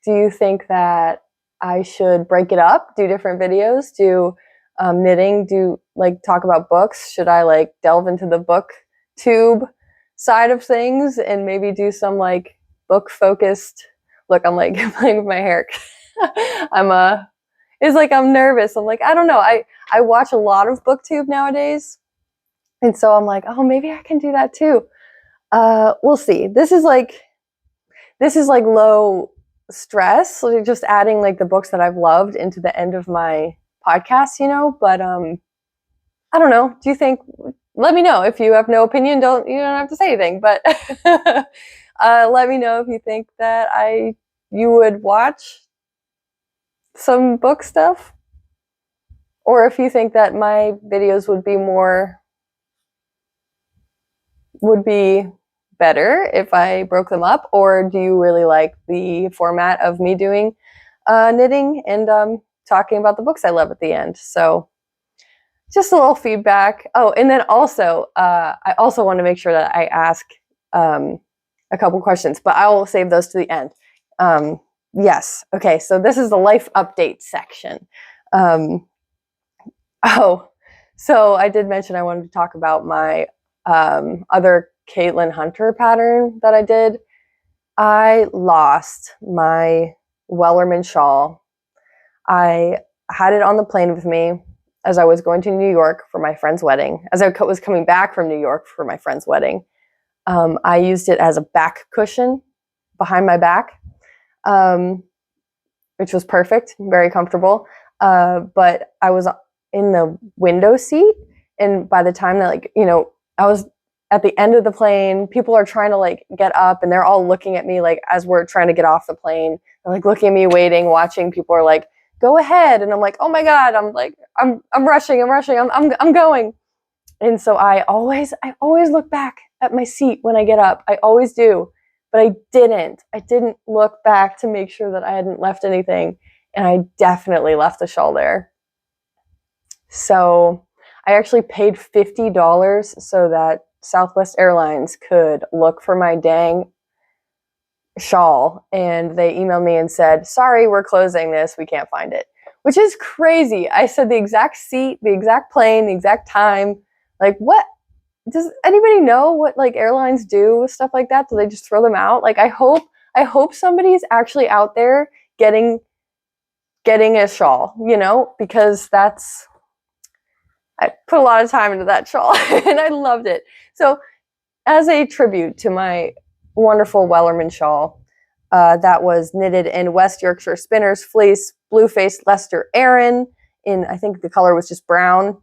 A: Do you think that I should break it up, do different videos, do knitting, talk about books? Should I delve into the book tube side of things and maybe do some book focused? Look, I'm playing with my hair. I'm nervous. I'm I don't know. I watch a lot of booktube nowadays, and so I'm oh, maybe I can do that too. We'll see. This this is like low stress, so just adding like the books that I've loved into the end of my podcast, you know. But I don't know. Do you think? Let me know if you have no opinion. You don't have to say anything, but let me know if you think that you would watch some book stuff, or if you think that my videos would be better if I broke them up, or do you really like the format of me doing knitting and talking about the books I love at the end? So just a little feedback. Oh, and then also, I also want to make sure that I ask a couple questions, but I will save those to the end. Yes. Okay. So this is the life update section. So I did mention I wanted to talk about my other Caitlin Hunter pattern that I did. I lost my Wellerman shawl. I had it on the plane with me as I was going to New York for my friend's wedding. As I was coming back from New York for my friend's wedding, I used it as a back cushion behind my back, which was perfect, very comfortable. But I was in the window seat, and by the time that, like, you know, I was at the end of the plane, people are trying to like get up, and they're all looking at me like as we're trying to get off the plane. They're like looking at me, waiting, watching. People are like, "Go ahead," and I'm like, "Oh my God!" I'm like, I'm rushing. I'm going. And so I always look back at my seat when I get up. I always do, but I didn't look back to make sure that I hadn't left anything, and I definitely left the shawl there. So I actually paid $50 so that Southwest Airlines could look for my dang shawl, and they emailed me and said, "Sorry, we're closing this. We can't find it," which is crazy. I said the exact seat, the exact plane, the exact time. Like, what? Does anybody know what like airlines do with stuff like that? Do they just throw them out? Like, I hope somebody's actually out there getting a shawl, you know, because I put a lot of time into that shawl and I loved it. So as a tribute to my wonderful Wellerman shawl that was knitted in West Yorkshire Spinners Fleece, Blue-Faced Leicester Aran, I think the color was just brown.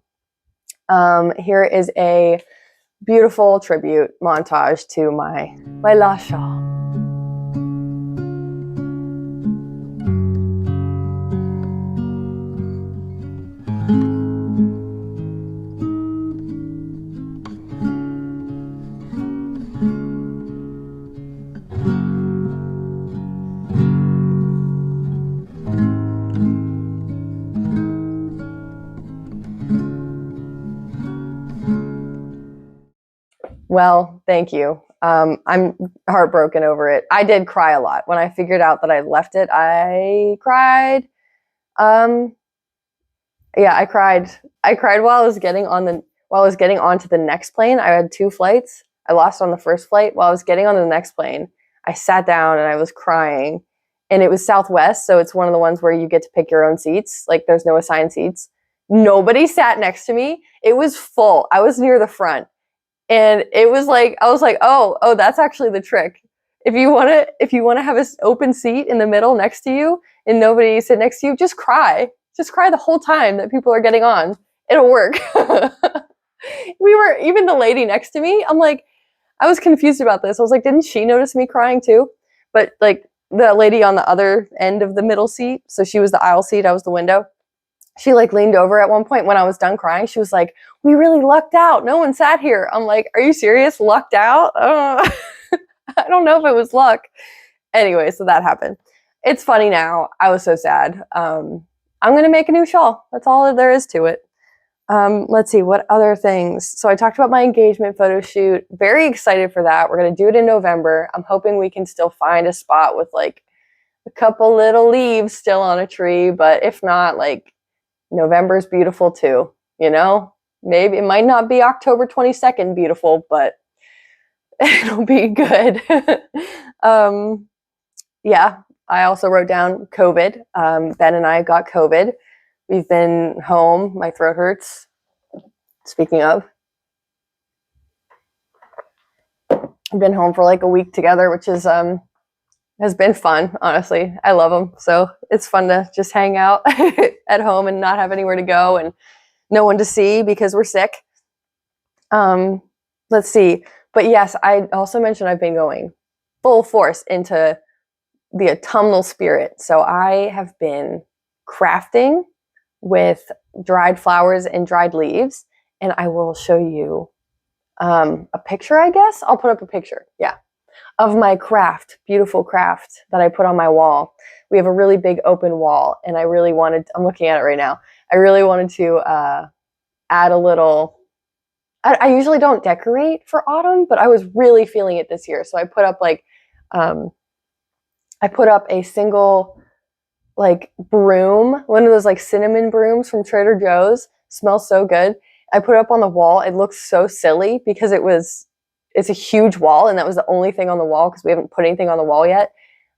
A: Here is a beautiful tribute montage to my last shawl. Well, thank you. I'm heartbroken over it. I did cry a lot. When I figured out that I left it, I cried. Yeah, I cried. I cried while I was getting onto the next plane. I had 2 flights. I lost on the first flight. While I was getting on the next plane, I sat down and I was crying. And it was Southwest, so it's one of the ones where you get to pick your own seats. Like, there's no assigned seats. Nobody sat next to me. It was full. I was near the front. And it was like, I was like, oh, that's actually the trick. If you want to have an open seat in the middle next to you and nobody sit next to you, just cry. Just cry the whole time that people are getting on. It'll work. Even the lady next to me, I'm like, I was confused about this. I was like, didn't she notice me crying too? But like the lady on the other end of the middle seat, so she was the aisle seat, I was the window. She like leaned over at one point when I was done crying. She was like, "We really lucked out. No one sat here." I'm like, "Are you serious? Lucked out?" I don't know if it was luck. Anyway, so that happened. It's funny now. I was so sad. I'm going to make a new shawl. That's all there is to it. Let's see, what other things? So I talked about my engagement photo shoot. Very excited for that. We're going to do it in November. I'm hoping we can still find a spot with like a couple little leaves still on a tree. But if not, like, November's beautiful too, you know? Maybe it might not be October 22nd beautiful, but it'll be good. Yeah, I also wrote down COVID. Ben and I got COVID. We've been home. My throat hurts. Speaking of, I've been home for like a week together, which is has been fun, honestly. I love them. So it's fun to just hang out at home and not have anywhere to go and no one to see because we're sick. Let's see. But yes, I also mentioned I've been going full force into the autumnal spirit. So I have been crafting with dried flowers and dried leaves. And I will show you a picture, I guess. I'll put up a picture. Yeah. Of my craft, beautiful craft that I put on my wall. We have a really big open wall, and I really wanted, I'm looking at it right now, I really wanted to add a little, I usually don't decorate for autumn, but I was really feeling it this year. So I put up like, I put up a single like broom, one of those like cinnamon brooms from Trader Joe's, smells so good. I put it up on the wall. It looks so silly because it's a huge wall, and that was the only thing on the wall because we haven't put anything on the wall yet.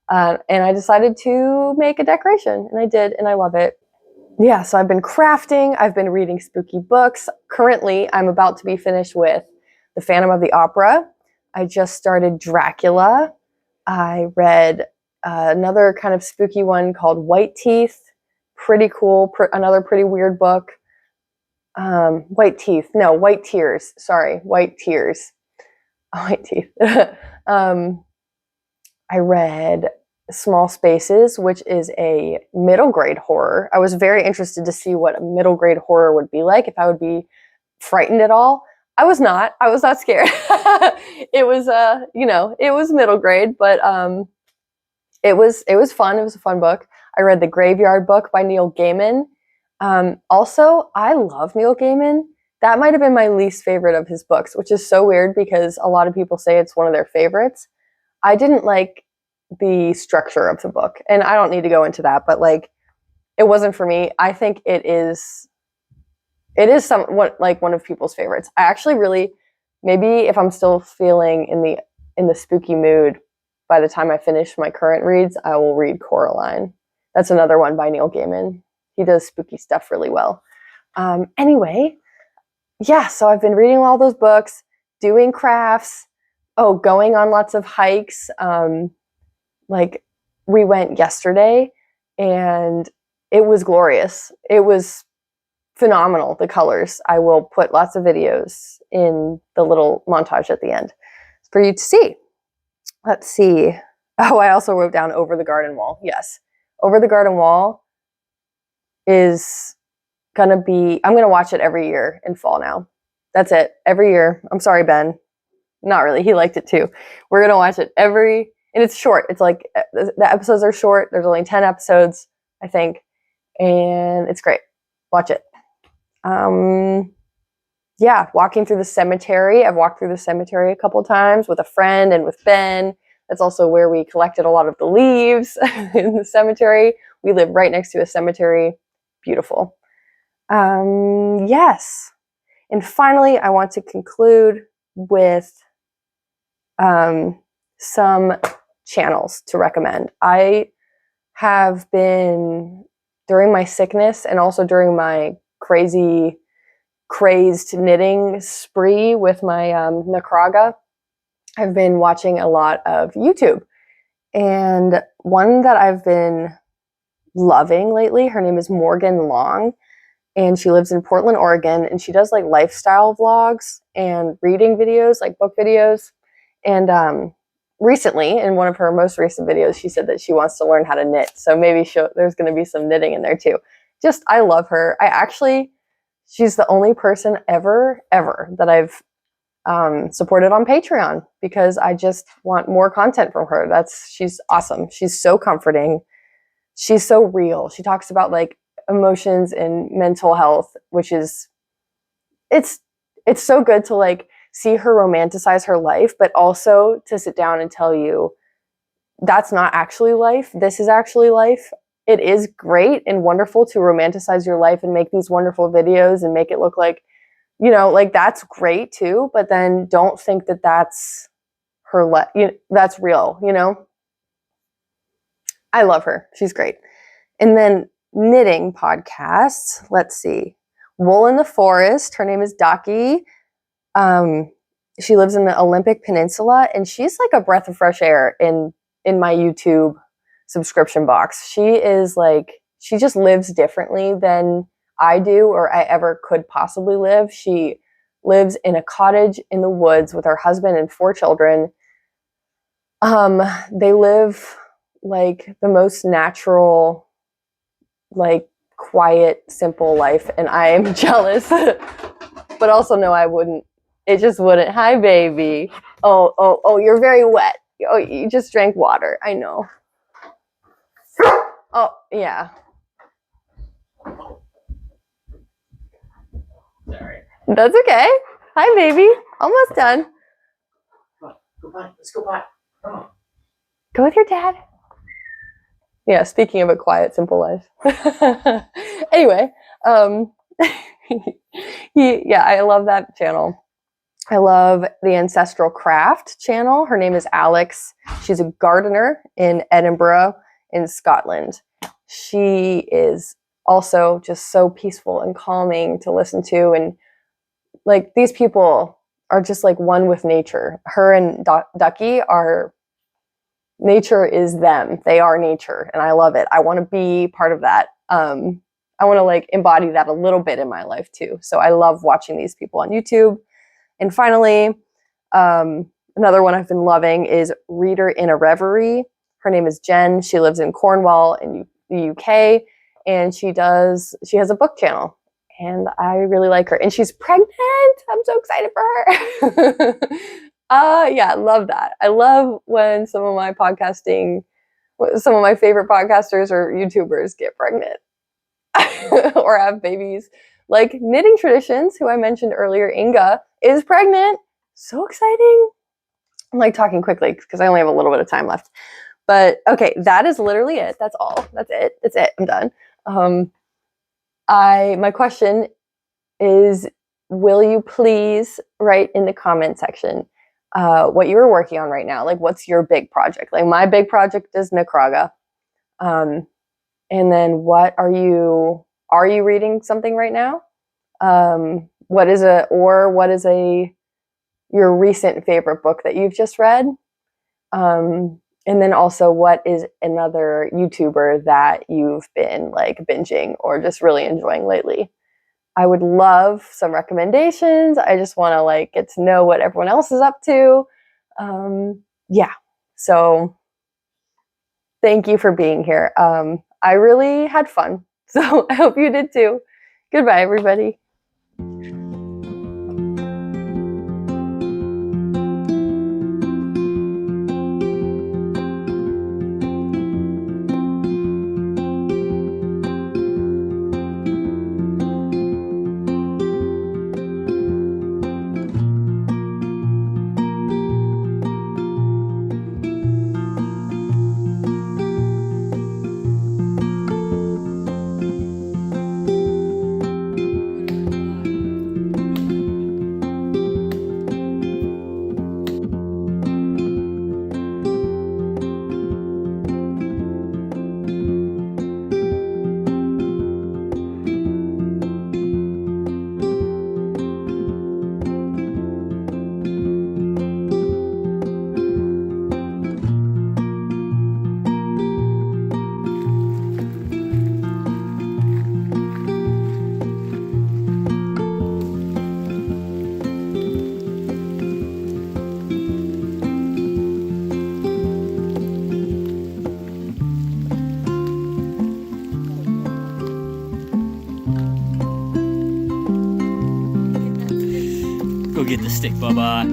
A: And I decided to make a decoration, and I did, and I love it. Yeah, so I've been crafting. I've been reading spooky books. Currently, I'm about to be finished with The Phantom of the Opera. I just started Dracula. I read another kind of spooky one called White Teeth. Pretty cool. Another pretty weird book. White Tears. Sorry, White Tears. White Teeth. I read Small Spaces, which is a middle grade horror. I was very interested to see what a middle grade horror would be like, if I would be frightened at all. I was not scared. It was, it was middle grade, but it was fun. It was a fun book. I read The Graveyard Book by Neil Gaiman. Also, I love Neil Gaiman. That might have been my least favorite of his books, which is so weird because a lot of people say it's one of their favorites. I didn't like the structure of the book, and I don't need to go into that, but like, it wasn't for me. I think it is somewhat like one of people's favorites. I actually really, maybe if I'm still feeling in the spooky mood, by the time I finish my current reads, I will read Coraline. That's another one by Neil Gaiman. He does spooky stuff really well. Anyway, yeah, so I've been reading all those books, doing crafts, going on lots of hikes. Like, we went yesterday, and it was glorious. It was phenomenal, the colors. I will put lots of videos in the little montage at the end for you to see. Let's see. Oh, I also wrote down Over the Garden Wall. Yes. Over the Garden Wall is going to be, I'm going to watch it every year in fall now. That's it. Every year. I'm sorry, Ben. Not really. He liked it too. We're going to watch it and it's short. It's like, the episodes are short. There's only 10 episodes, I think. And it's great. Watch it. Yeah, walking through the cemetery. I've walked through the cemetery a couple times with a friend and with Ben. That's also where we collected a lot of the leaves in the cemetery. We live right next to a cemetery. Beautiful. Yes. And finally, I want to conclude with some channels to recommend. I have been, during my sickness and also during my crazed knitting spree with my Craga, I've been watching a lot of YouTube. And one that I've been loving lately, her name is Morgan Long, and she lives in Portland, Oregon, and she does like lifestyle vlogs and reading videos, like book videos. And recently, in one of her most recent videos, she said that she wants to learn how to knit. So maybe there's going to be some knitting in there too. I love her. She's the only person ever that I've supported on Patreon because I just want more content from her. She's awesome. She's so comforting. She's so real. She talks about like emotions and mental health, which is, it's so good to like see her romanticize her life, but also to sit down and tell you that's not actually life. This is actually life. It is great and wonderful to romanticize your life and make these wonderful videos and make it look like, like that's great too. But then don't think that that's her that's real, I love her. She's great. And then knitting podcasts. Let's see. Wool in the Forest. Her name is Daki. She lives in the Olympic Peninsula, and she's like a breath of fresh air in in my YouTube subscription box. She is like, she just lives differently than I do or I ever could possibly live. She lives in a cottage in the woods with her husband and 4 children. They live like the most natural, like quiet, simple life, and I am jealous. But also no, I wouldn't. It just wouldn't. Hi, baby. Oh, you're very wet. Oh, you just drank water. I know. Oh, yeah.
B: Sorry.
A: That's okay. Hi, baby. Almost done.
B: Go by. Let's go by. Come on.
A: Go with your dad. Yeah, speaking of a quiet, simple life. Anyway, I love that channel. I love the Ancestral Craft channel. Her name is Alex. She's a gardener in Edinburgh in Scotland. She is also just so peaceful and calming to listen to. And like these people are just like one with nature. Her and Ducky are, nature is them. They are nature. And I love it. I want to be part of that. I want to like embody that a little bit in my life too. So I love watching these people on YouTube. And finally, another one I've been loving is Reader in a Reverie. Her name is Jen. She lives in Cornwall in the UK, and she has a book channel, and I really like her. And she's pregnant. I'm so excited for her. Yeah, I love that. I love when some of my favorite podcasters or YouTubers get pregnant or have babies. Like Knitting Traditions, who I mentioned earlier, Inga, is pregnant. So exciting. I'm like talking quickly because I only have a little bit of time left. But okay, that is literally it. That's all. That's it. I'm done. My question is, will you please write in the comment section what you're working on right now? Like, what's your big project? Like, my big project is Craga. And then what are you reading something right now? What is your recent favorite book that you've just read? And then also, what is another YouTuber that you've been like binging or just really enjoying lately? I would love some recommendations. I just want to like get to know what everyone else is up to. Yeah. So thank you for being here. I really had fun. So I hope you did too. Goodbye, everybody.
B: Go get the stick, Bubba.